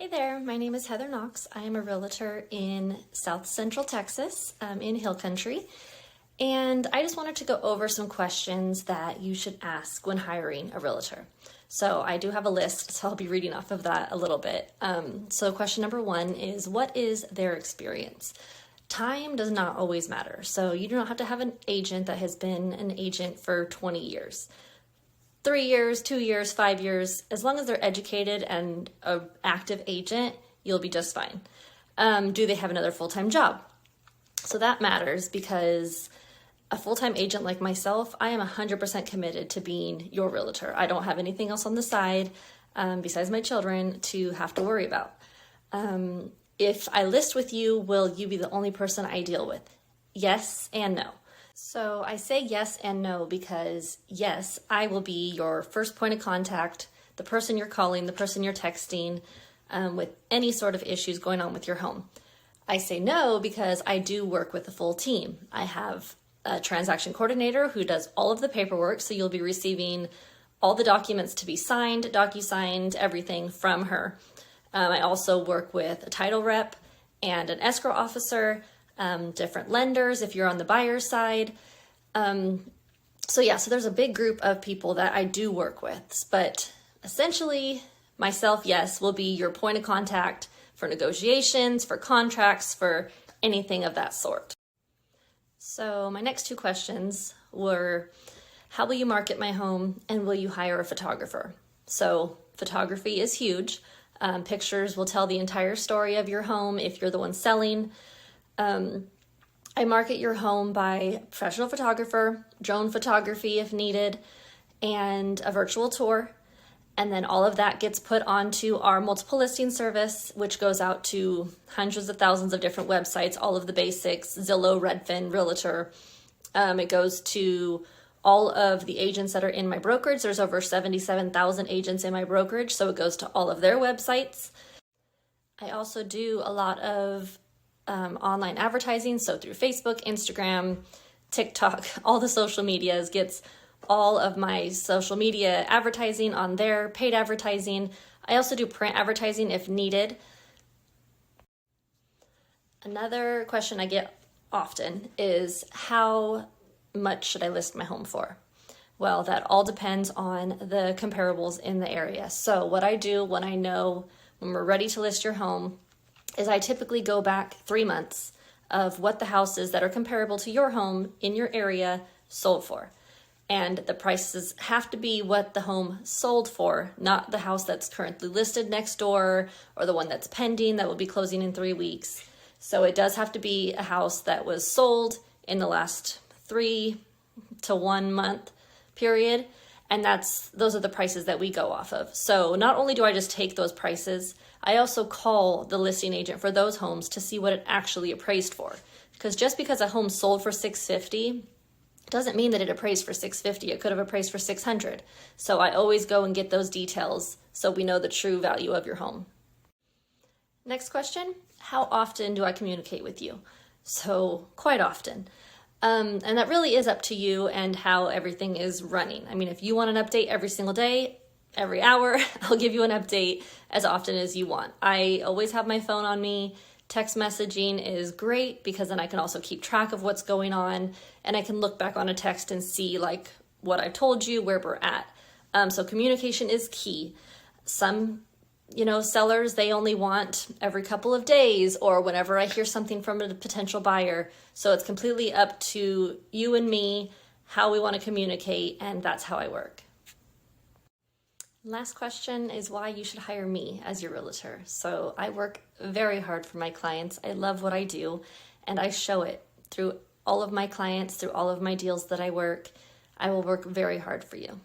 Hey there, my name is Heather Knox. I am a realtor in South Central Texas, in Hill Country, and I just wanted to go over some questions that you should ask when hiring a realtor. So I do have a list, so I'll be reading off of that a little bit. So question number one is, what is their experience? Time does not always matter, so you do not have to have an agent that has been an agent for 20 years. 3 years, 2 years, 5 years, as long as they're educated and an active agent, you'll be just fine. Do they have another full-time job? So that matters because a full-time agent like myself, I am 100% committed to being your realtor. I don't have anything else on the side besides my children to have to worry about. If I list with you, will you be the only person I deal with? Yes and no. So I say yes and no because yes, I will be your first point of contact, the person you're calling, the person you're texting with any sort of issues going on with your home. I say no because I do work with a full team. I have a transaction coordinator who does all of the paperwork, so you'll be receiving all the documents to be signed, docu-signed, everything from her. I also work with a title rep and an escrow officer, different lenders if you're on the buyer's side. So there's a big group of people that I do work with, but essentially myself, yes, will be your point of contact for negotiations, for contracts, for anything of that sort. So my next two questions were, how will you market my home and will you hire a photographer? So photography is huge. Pictures will tell the entire story of your home if you're the one selling. I market your home by professional photographer, drone photography if needed, and a virtual tour. And then all of that gets put onto our multiple listing service, which goes out to hundreds of thousands of different websites, all of the basics, Zillow, Redfin, Realtor. It goes to all of the agents that are in my brokerage. There's over 77,000 agents in my brokerage, so it goes to all of their websites. I also do a lot of online advertising, so through Facebook, Instagram, TikTok, all the social medias, gets all of my social media advertising on there, paid advertising. I also do print advertising if needed. Another question I get often is, how much should I list my home for? Well, that all depends on the comparables in the area. So what I do when I know when we're ready to list your home is I typically go back 3 months of what the houses that are comparable to your home in your area sold for. And the prices have to be what the home sold for, not the house that's currently listed next door or the one that's pending that will be closing in 3 weeks. So it does have to be a house that was sold in the last 3 to 1 month period. And those are the prices that we go off of. So not only do I just take those prices, I also call the listing agent for those homes to see what it actually appraised for. Because just because a home sold for $650 doesn't mean that it appraised for $650. It could have appraised for $600. So I always go and get those details so we know the true value of your home. Next question, how often do I communicate with you? So quite often. And that really is up to you and how everything is running. I mean, if you want an update every single day, every hour, I'll give you an update as often as you want. I always have my phone on me. Text messaging is great because then I can also keep track of what's going on and I can look back on a text and see like what I've told you, where we're at. So communication is key. Some sellers, they only want every couple of days or whenever I hear something from a potential buyer. So it's completely up to you and me, how we want to communicate, and that's how I work. Last question is why you should hire me as your realtor. So I work very hard for my clients. I love what I do, and I show it through all of my clients, through all of my deals that I work. I will work very hard for you.